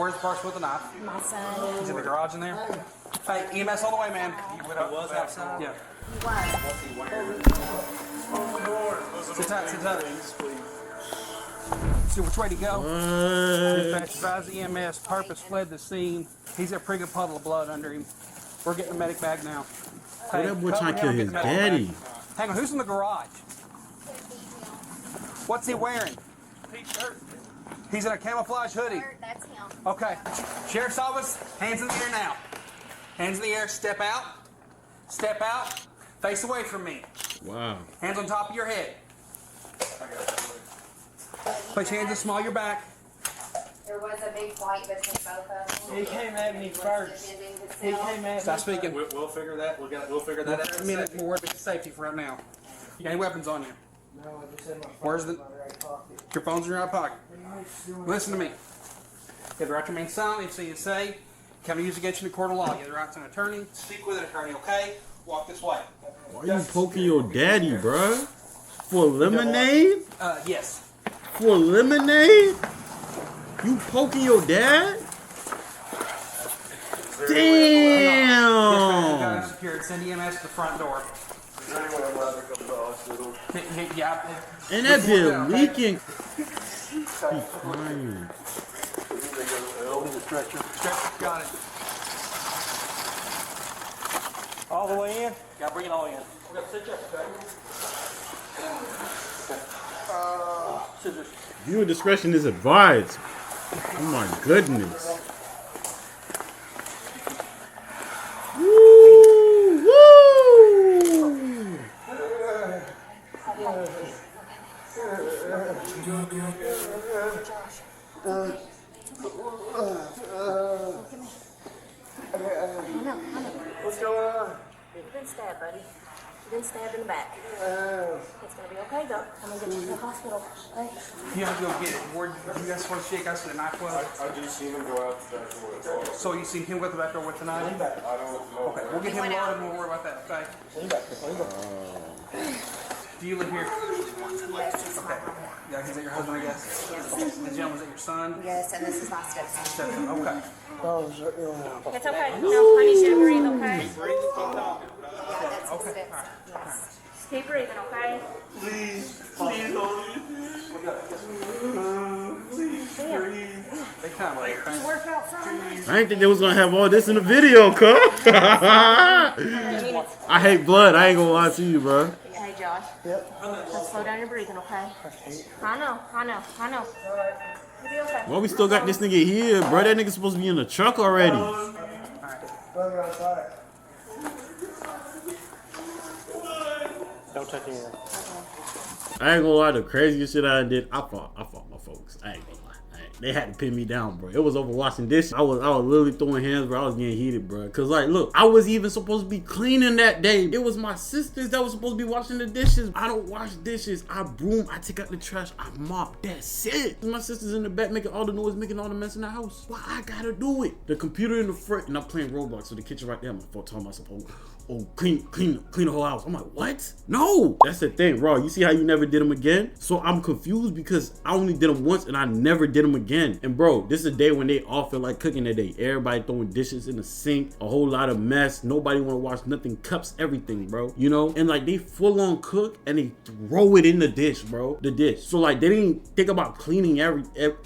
Where's the person with the knife? My son. He's in the garage in there? Hey, EMS all the way, man. You was outside? Yeah. Sit tight, sit tight. See which way to go. Dispatch advise EMS. Purpose fled the scene. He's got a pretty good puddle of blood under him. We're getting the medic bag now. Hey, that boy trying to kill his daddy. Bag. Hang on, who's in the garage? What's he wearing? He's in a camouflage hoodie. That's him. Okay. Sheriff's office, hands in the air now. Hands in the air, step out. Step out. Face away from me. Wow. Hands on top of your head. Place your hands in small of your back. There was a big fight between both of them. He came at me first. He came at Stop me. speaking. We'll figure that. We'll figure that out. A minute more with safety for right now. You got any weapons on you? No, I just had my phone Where's the- in my right pocket. Your phone's in your right pocket. Listen to me. You have the right to remain silent. If you say, can be used against you in the court of law. You have the right to an attorney. Speak with an attorney, okay? Walk this way. Why you poking your daddy, bruh? For lemonade? Yes. For lemonade? You poking your dad? You Damn! got secured. Send EMS to the front door. Yeah. And that bitch leaking. He's crying. Stretcher. Got it. All the way in? Gotta bring it all in. Scissors. Viewer discretion is advised. Oh my goodness. Woo! Woo! What's going on? You've been stabbed, buddy. You've been stabbed in the back. It's gonna be okay, though. I'm gonna get you to the hospital. Okay? You have to go get it. Where you guys want to shake us with a knife was? I just seen him go out the back door. So you seen him go to the back door with the knife? I don't know. Okay, we'll get him loaded and we'll worry about that, okay? Do you live here? Yes, this is my Okay. Yeah, is that your husband, I guess? Yes. Okay. The gentleman, is that your son? Yes, and this is my stepson. Stepson, okay. It's okay. No, honey, should breathe, okay? Breathe. Yeah, that's his Okay. stepson. Yes. Keep breathing, okay? Big time, buddy. You work out Sunday? I didn't think they was gonna have all this in the video, cuz. I hate blood. I ain't gonna lie to you, bro. Hey, Josh. Yep. Let's slow down your breathing, okay? I know. You'll be okay. Why we still got this nigga here, bro? That nigga supposed to be in the truck already. Don't touch anything. I ain't gonna lie, the craziest shit I did, I fought my folks. I ain't gonna lie. They had to pin me down, bro. It was over washing dishes. I was literally throwing hands, bro. I was getting heated, bro. Cause like, look, I was even supposed to be cleaning that day. It was my sisters that was supposed to be washing the dishes. I don't wash dishes. I broom. I take out the trash. I mop. That's it. My sisters in the back making all the noise, making all the mess in the house. Why I gotta do it? The computer in the front, and I'm playing Roblox. So the kitchen right there. I'm telling myself, oh, clean the whole house. I'm like, what? No, that's the thing, bro. You see how you never did them again? So I'm confused because I only did them once and I never did them again. And bro, this is a day when they all feel like cooking that day. Everybody throwing dishes in the sink, a whole lot of mess. Nobody want to wash nothing, cups, everything, bro. You know, and like they full on cook and they throw it in the dish, bro. The dish. So like they didn't think about cleaning every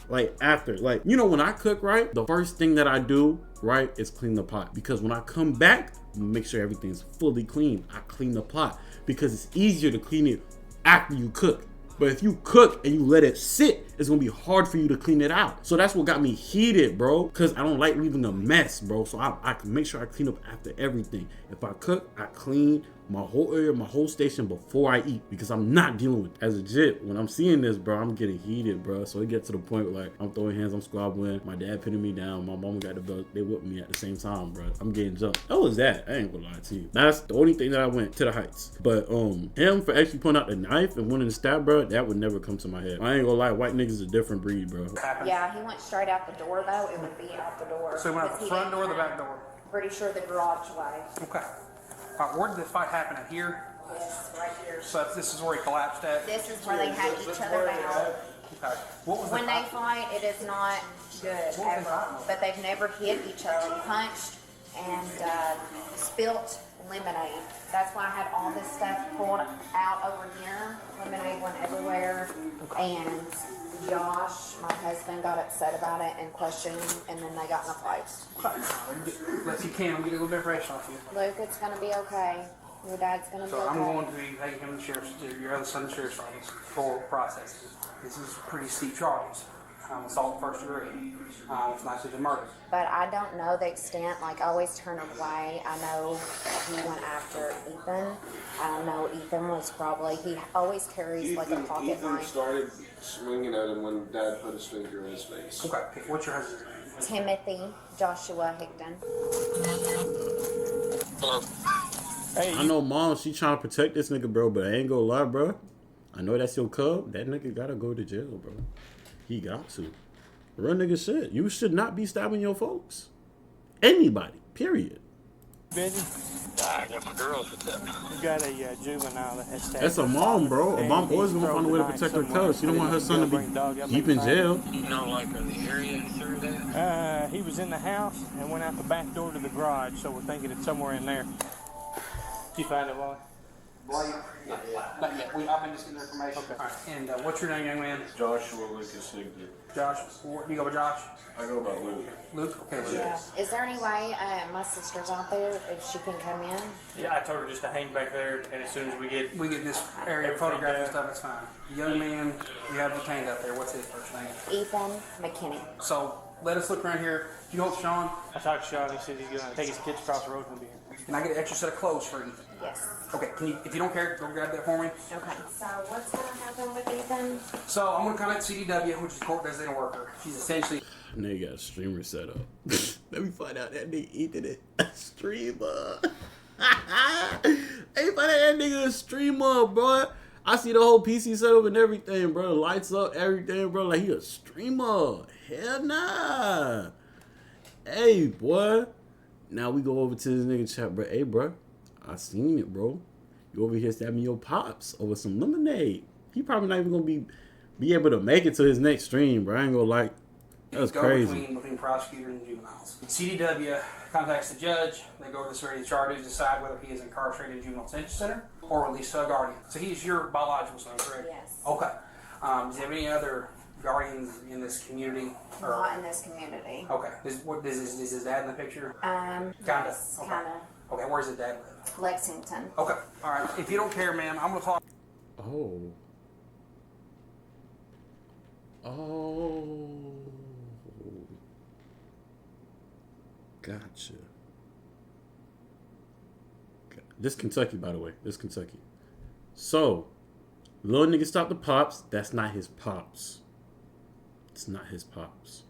like after. Like, you know, when I cook, right, the first thing that I do, right, is clean the pot. Because when I come back, make sure everything's fully clean. I clean the pot because it's easier to clean it after you cook. But if you cook and you let it sit, it's gonna be hard for you to clean it out. So that's what got me heated, bro. Cause I don't like leaving a mess, bro. So I can make sure I clean up after everything. If I cook, I clean my whole area, my whole station before I eat, because I'm not dealing with it. As legit, when I'm seeing this, bro, I'm getting heated, bro. So it gets to the point where like I'm throwing hands, I'm squabbling. My dad pinning me down. My mama got the belt. They whipped me at the same time, bro. I'm getting jumped. How was that? I ain't gonna lie to you. That's the only thing that I went to the heights. But him for actually pulling out the knife and wanting to stab, bro, that would never come to my head. I ain't gonna lie, white niggas is a different breed, bro. Yeah, he went straight out the door, though. It would be out the door. So he went out the front door or the back door? Pretty sure the garage way. Okay. All right, where did the fight happen at here? Yes, right here. So this is where he collapsed at? This is where they had each other bound. Okay. What was When the they fight, it is not good What was they ever. fighting over? But they've never hit each other, punched and spilt lemonade. That's why I had all this stuff pulled out over here. Lemonade went everywhere. And Josh, my husband, got upset about it and questioned, and then they got in a fight. Let's you can get a little bit of fresh off you. Luke, it's gonna be okay. Your dad's gonna be So I'm okay. going to be taking him to your other son to sheriff's office for processing. This is pretty steep charges. Assault first degree. It's not just a murder. But I don't know the extent. Like, I always turn away. I know he went after Ethan. I don't know. Ethan was probably, he always carries like a pocket Ethan knife. started swinging at him when Dad put his finger in his face. Okay. What's your husband's name? Timothy Joshua Higdon. I know mom, she trying to protect this nigga, bro, but I ain't gonna lie, bro. I know that's your cub. That nigga gotta go to jail, bro. He got to. Real nigga shit. You should not be stabbing your folks. Anybody. Period. Busy? I got my girls with them. You got a juvenile that has stabbed. That's a mom, bro. A And mom always he's gonna find a way to thrown protect her tonight cub. She don't want her son to somewhere. be deep in jail. You know, like in the area through that? He was in the house and went out the back door to the garage, so we're thinking it's somewhere in there. Did you find it, Wally? Blake? Not yet. I've been just getting information. Okay. All right. And what's your name, young man? Joshua Lucas Higdon. Josh. You go with Josh? I go by Luke. Luke? Okay. Luke. Yeah. Is there any way my sister's out there if she can come in? Yeah, I told her just to hang back there, and as soon as we get We get this area Everything photographed and done. stuff, it's fine. The young man you have detained out there, what's his first name? Ethan McKinney. So let us look around here. You know Sean? I talked to Sean, he said he's gonna take his kids across the road and be here. Can I get an extra set of clothes for Ethan? Yes. Okay, can you, if you don't care, go grab that for me. Okay. So what's gonna happen with Ethan? So I'm gonna contact CDW, which is Court Designated Worker. She's essentially Nigga got a streamer set up. Let me find out that nigga Ethan is a streamer. Hey, find out that nigga a streamer, bro. I see the whole PC setup and everything, bro. Lights up, everything, bro. Like he a streamer. Hell nah. Hey, boy. Now we go over to this nigga chat, bro. Hey, bro. I seen it, bro. You over here stabbing your pops over some lemonade. He probably not even gonna be able to make it to his next stream, bro. I ain't gonna like. That's go crazy. between prosecutors and juveniles. CDW contacts the judge. They go over the severity of charges, decide whether he is incarcerated in juvenile detention center or released to a guardian. So he's your biological son, correct? Yes. Okay. Does he have any other guardians in this community? Or- Not in this community. Okay. Is his dad in the picture? Kinda. Kinda. Okay. Kinda. Okay. Where's his dad live? Lexington. Okay. All right. If you don't care, ma'am, I'm gonna talk. Oh. Oh. Gotcha. This Kentucky, by the way. This Kentucky. So, little nigga stop the pops. That's not his pops. It's not his pops.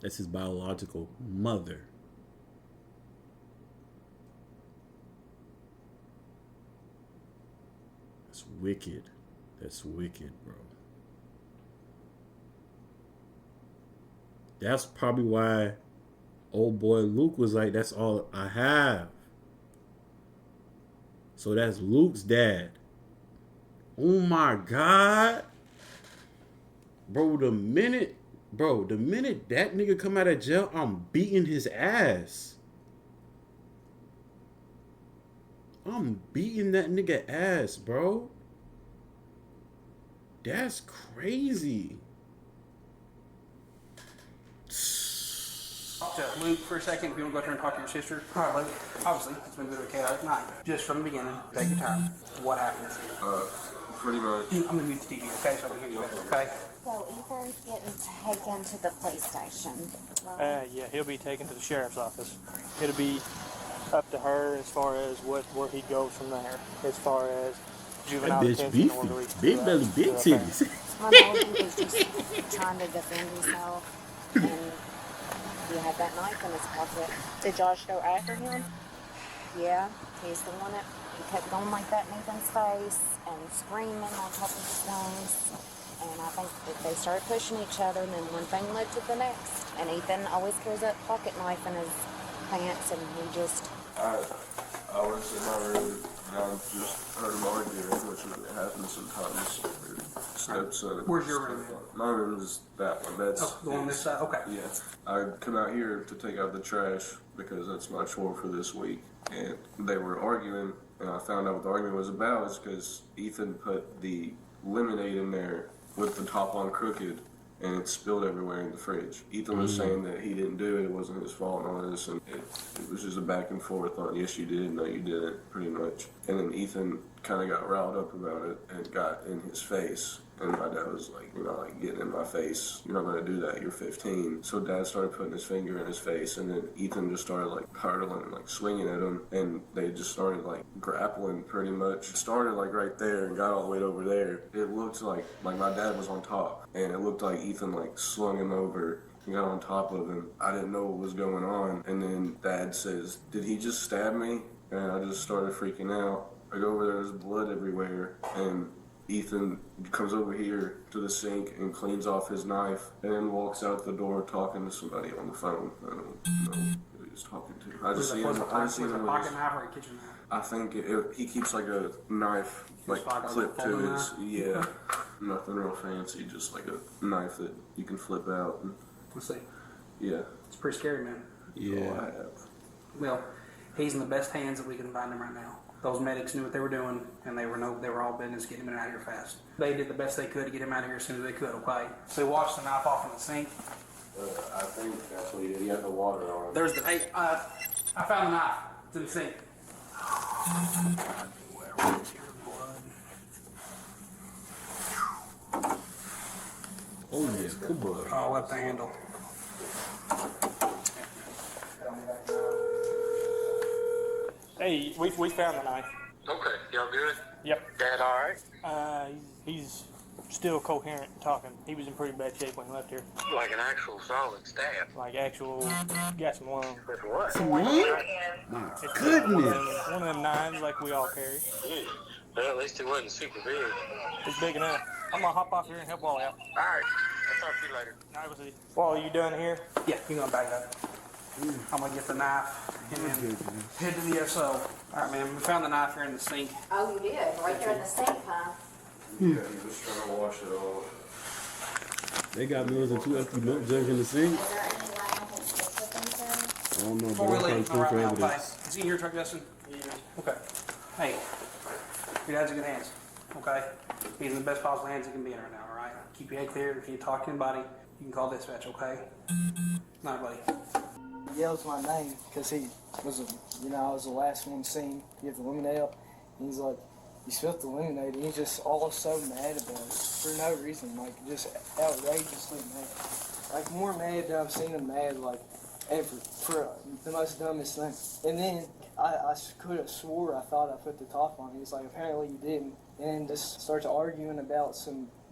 That's his biological mother. That's wicked. That's wicked, bro. That's probably why old boy Luke was like, that's all I have. So that's Luke's dad. Oh my God. Bro, the minute that nigga come out of jail, I'm beating his ass. I'm beating that nigga ass, bro. That's crazy. Talk to Luke for a second. If you want to go out there and talk to your sister. All right, Luke. Obviously, it's been a bit of a chaotic night. Just from the beginning, take your time. What happened? Pretty much. I'm going to mute the TV, okay? So I can hear you better, okay? So Ethan's getting taken to the police station. Yeah, he'll be taken to the sheriff's office. It'll be up to her as far as where he goes from there, as far as juvenile That bitch detention or beefy. release Big to, belly, big to a family. titties. My dad was just trying to defend himself, and he had that knife in his pocket. Did Josh go after him? Yeah, he's the one that he kept going like that in Ethan's face and screaming on top of his lungs. And I think that they started pushing each other, and then one thing led to the next. And Ethan always carries that pocket knife in his pants, and he just. I was in my room and I just heard him arguing, which happens sometimes. stepson. Where's your room? My room is that one. That's Oh, the one on this side? Okay. Yeah. I come out here to take out the trash because that's my chore for this week. And they were arguing, and I found out what the argument was about is because Ethan put the lemonade in there with the top on crooked, and it spilled everywhere in the fridge. Ethan was saying that he didn't do it, it wasn't his fault and all this, and it was just a back and forth on, yes you did, no you didn't, pretty much. And then Ethan kind of got riled up about it and got in his face. And my dad was like, you're not like getting in my face. You're not going to do that. You're 15. So dad started putting his finger in his face, and then Ethan just started like hurdling and like swinging at him, and they just started like grappling pretty much. It started like right there and got all the way over there. It looked like my dad was on top, and it looked like Ethan like slung him over and got on top of him. I didn't know what was going on, and then dad says, did he just stab me? And I just started freaking out. I go over there, there's blood everywhere, and Ethan comes over here to the sink and cleans off his knife and then walks out the door talking to somebody on the phone. I don't know who he was talking to. I just see him. I just see him with pocket knife or a kitchen knife? I think he keeps like a knife like clipped to his. Yeah, nothing real fancy, just like a knife that you can flip out. And, Let's see. yeah, It's pretty scary, man. that's all I have. Well, he's in the best hands that we can find him right now. Those medics knew what they were doing, and they were all business getting him out of here fast. They did the best they could to get him out of here as soon as they could, okay? So they washed the knife off in the sink. I think that's what he did. He had the water on him. There's the, hey, I found the knife. It's in the sink. Oh yeah, good boy. Oh, left the handle. Hey, we found the knife. Okay, y'all good? Yep. Dad alright? He's still coherent and talking. He was in pretty bad shape when he left here. Like an actual solid stab. Like actual, got some lung. With what? It's Goodness. one of them knives like we all carry. Yeah. Well, at least it wasn't super big. It's big enough. I'm gonna hop off here and help Wally out. Alright, I'll talk to you later. All right, we'll see. Wally, you done here? Yeah, you're going to back up. I'm going to get the knife and then head to the SO. All right, man, we found the knife here in the sink. Oh, you did? Right there in the sink, huh? Yeah, he was trying to wash it off. They got meals and 2 empty milk jugs in the sink. Is there any way I can fix with them, I don't know, Before but we I'm leave trying to for right now, prove okay? evidence. Is he in your truck, Justin? Yeah. Okay. Hey, your dad's in good hands, okay? He's in the best possible hands he can be in right now, all right? Keep your head clear. If you talk to anybody, you can call dispatch, okay? Night, buddy. He yells my name because he was, I was the last one seen get the lemonade up. And he's like, you spilled the lemonade, and he's just all so mad about it for no reason, like just outrageously mad. Like more mad than I've seen him mad like ever for the most dumbest thing. And then I could have swore I thought I put the top on. He's like, apparently you didn't. And just starts arguing about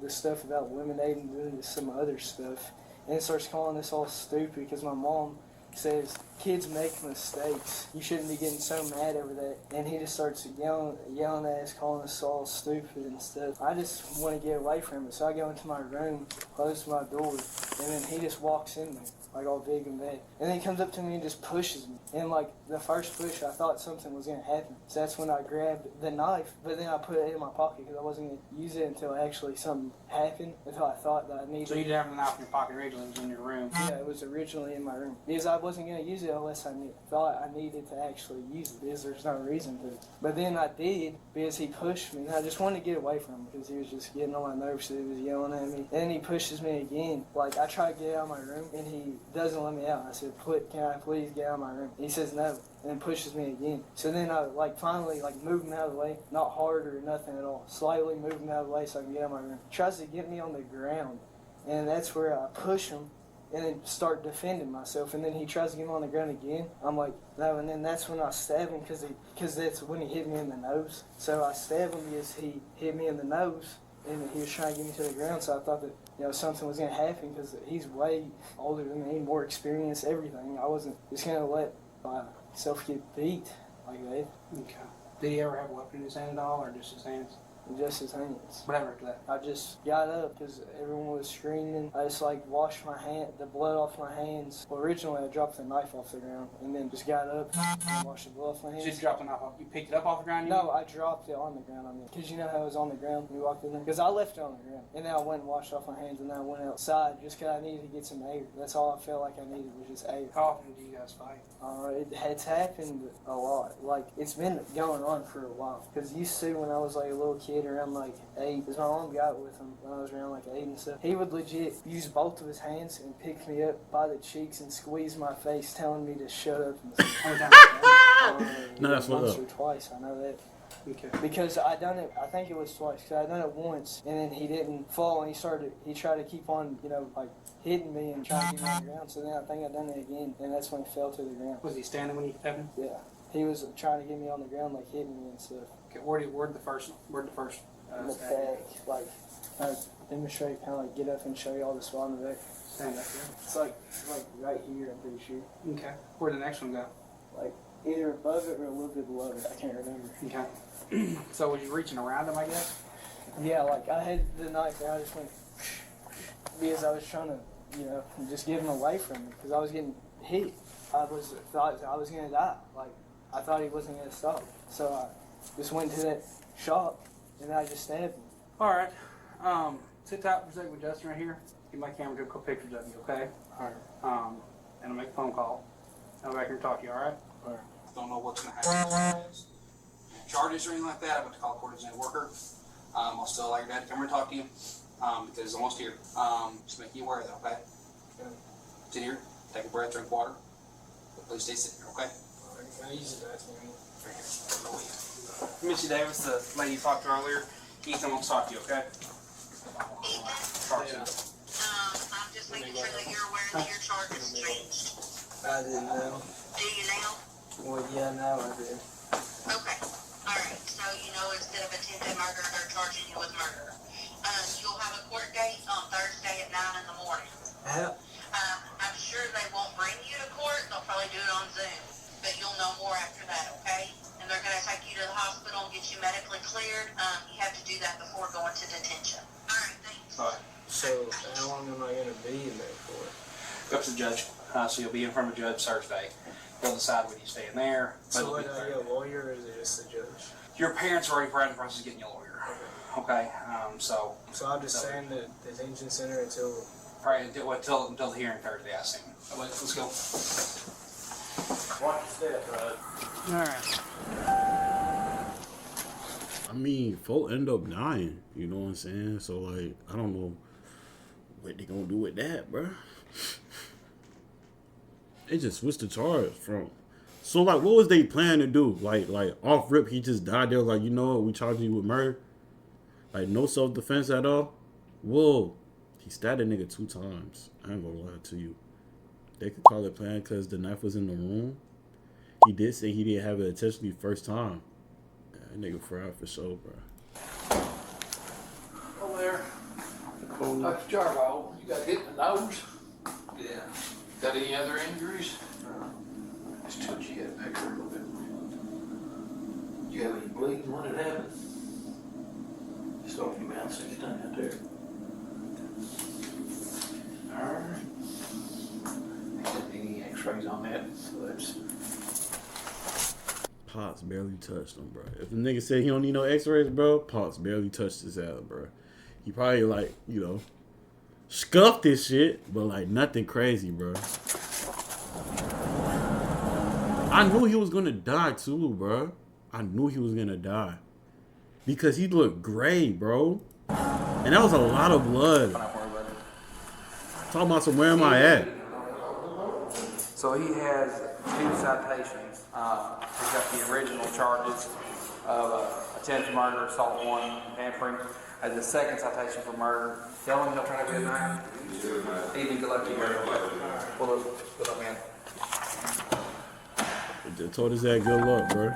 the stuff about lemonade and doing some other stuff. And starts calling us all stupid because my mom says kids make mistakes. You shouldn't be getting so mad over that. And he just starts yelling at us, calling us all stupid and stuff. I just want to get away from it. So I go into my room, close my door, and then he just walks in there, like all big and bad. And then he comes up to me and just pushes me. And like the first push, I thought something was going to happen. So that's when I grabbed the knife, but then I put it in my pocket because I wasn't going to use it until actually something happened, until I thought that I needed it. So you didn't have the knife in your pocket originally, it was in your room. Yeah, it was originally in my room. Because I wasn't going to use it unless I thought I needed to actually use it, because there's no reason to. But then I did, because he pushed me. And I just wanted to get away from him, because he was just getting on my nerves, so he was yelling at me. And then he pushes me again. Like, I try to get out of my room, and he doesn't let me out. I said, can I please get out of my room? He says no, and then pushes me again. So then I, finally, move him out of the way. Not hard or nothing at all. Slightly move him out of the way so I can get out of my room. He tries to get me on the ground, and that's where I push him and then start defending myself. And then he tries to get me on the ground again. I'm like, no, and then that's when I stab him because that's when he hit me in the nose. So I stab him because he hit me in the nose, and he was trying to get me to the ground. So I thought that something was going to happen because he's way older than me, more experienced, everything. I wasn't just going to let myself get beat like that. Okay. Did he ever have a weapon in his hand at all, or just his hands? and just his hands. Whatever after that. I just got up because everyone was screaming. I just like washed my hand, the blood off my hands. Well, originally I dropped the knife off the ground and then just got up and washed the blood off my hands. Just dropped the knife off. You picked it up off the ground? No, I dropped it on the ground. Because you know how it was on the ground when you walked in there? Because I left it on the ground. And then I went and washed off my hands and then I went outside just because I needed to get some air. That's all I felt like I needed was just air. How often do you guys fight? It's happened a lot. Like, it's been going on for a while. Because used to, when I was like a little kid around like 8, because my mom got with him when I was around like 8 and stuff, he would legit use both of his hands and pick me up by the cheeks and squeeze my face, telling me to shut up and stuff. No, that's what once up. or twice, I know that. Okay. Because I done it, I think it was twice. Because I done it once, and then he didn't fall, and he tried to keep on, like hitting me and trying to get me on the ground. So then I think I done it again, and that's when he fell to the ground. Was he standing when you hit him? Yeah, he was trying to get me on the ground, like hitting me and stuff. Okay. Where'd the first? In the back, like demonstrate, kind of like get up and show you all the spot in the back. Stand up here. It's like right here, I'm pretty sure. Okay. Where'd the next one go? Like either above it or a little bit below it. I can't remember. Okay. So was you reaching around him, I guess? Yeah, like I had the knife and I just went because I was trying to, just get him away from me because I was getting hit. I thought I was gonna die. Like I thought he wasn't gonna stop. So I just went to that shop and I just stabbed him. All right. Sit tight for a second with Justin right here. Get my camera to a couple pictures of you, okay? All right. And I'll make a phone call. I'll be back here and talk to you, all right? All right. Don't know what's going to happen. Charges or anything like that, I'm going to call a court as a worker. I'll still allow your dad to come here and talk to you because he's almost here. Just make you aware of that, okay? Sit here, take a breath, drink water. But please stay sitting here, okay? All right. Can I use the bathroom? Missy Davis, the lady you talked to earlier, Ethan wants to talk to you, okay? Talk to you. I'm just making sure that you're aware that your charge has changed. I didn't know. Do you now? Well, yeah, now I did. Okay. Alright, so instead of attempted murder, they're charging you with murder. You'll have a court date on Thursday at 9 in the morning. Yeah. I'm sure they won't bring you to court. They'll probably do it on Zoom. But you'll know more after that, okay? And they're going to take you to the hospital and get you medically cleared. You have to do that before going to detention. Alright, thanks. All right. So, how long am I going to be in there for? Go up to the judge. So you'll be in front of a judge Thursday. They'll decide whether you stay in there. So, what, are you a lawyer or is it just a judge? Your parents are already right in the process of getting you a lawyer. Okay. So I'm just saying the detention center until... probably until the hearing Thursday, I assume. Let's go. Watch your step, right? All right. I mean, folk end up dying. You know what I'm saying? So, like, I don't know what they gonna do with that, bro. They just switched the charge from. So, like, what was they planning to do? Like off rip, he just died there. Like, you know what? We charging you with murder. Like, no self defense at all. Whoa, he stabbed a nigga 2 times. I ain't gonna lie to you. They could call it plan because the knife was in the room. He did say he didn't have it intentionally first time. That nigga fried for sure, bro. Oh, there. Dr. Jarboe, you got hit in the nose? Yeah. Got any other injuries? Just tilt your head back there a little bit. You have any bleeding when it happened? Just off your mouth 6 times out there. Alright. Any x-rays on that? So that's... Pops barely touched him, bro. If the nigga said he don't need no x-rays, bro, Pops barely touched his ass, bro. He probably, like, scuffed this shit, but, like, nothing crazy, bro. I knew he was gonna die, too, bro. I knew he was gonna die. Because he looked gray, bro. And that was a lot of blood. Talking about some where am I at? So he has 2 citations. He's got the original charges of attempted murder, assault 1, tampering. As the second citation for murder. Tell him he'll try to be a man. Even good luck to you. Pull up, man. Just told his ass good luck, bro.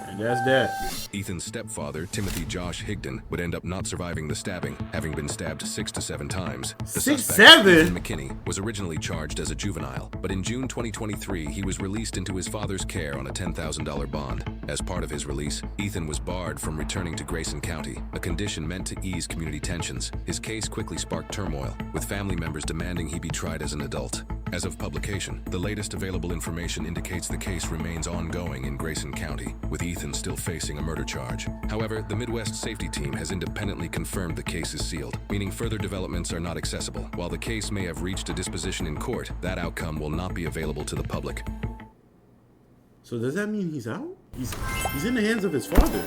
And That's that. Ethan's stepfather, Timothy Josh Higdon, would end up not surviving the stabbing, having been stabbed 6 to 7 times. The 6, suspect, 7? Ethan McKinney, was originally charged as a juvenile, but in June 2023, he was released into his father's care on a $10,000 bond. As part of his release, Ethan was barred from returning to Grayson County, a condition meant to ease community tensions. His case quickly sparked turmoil, with family members demanding he be tried as an adult. As of publication, the latest available information indicates the case remains ongoing in Grayson County, with Ethan still facing a murder charge. However, the Midwest Safety Team has independently confirmed the case is sealed, meaning further developments are not accessible. While the case may have reached a disposition in court, that outcome will not be available to the public. So does that mean he's out? He's in the hands of his father.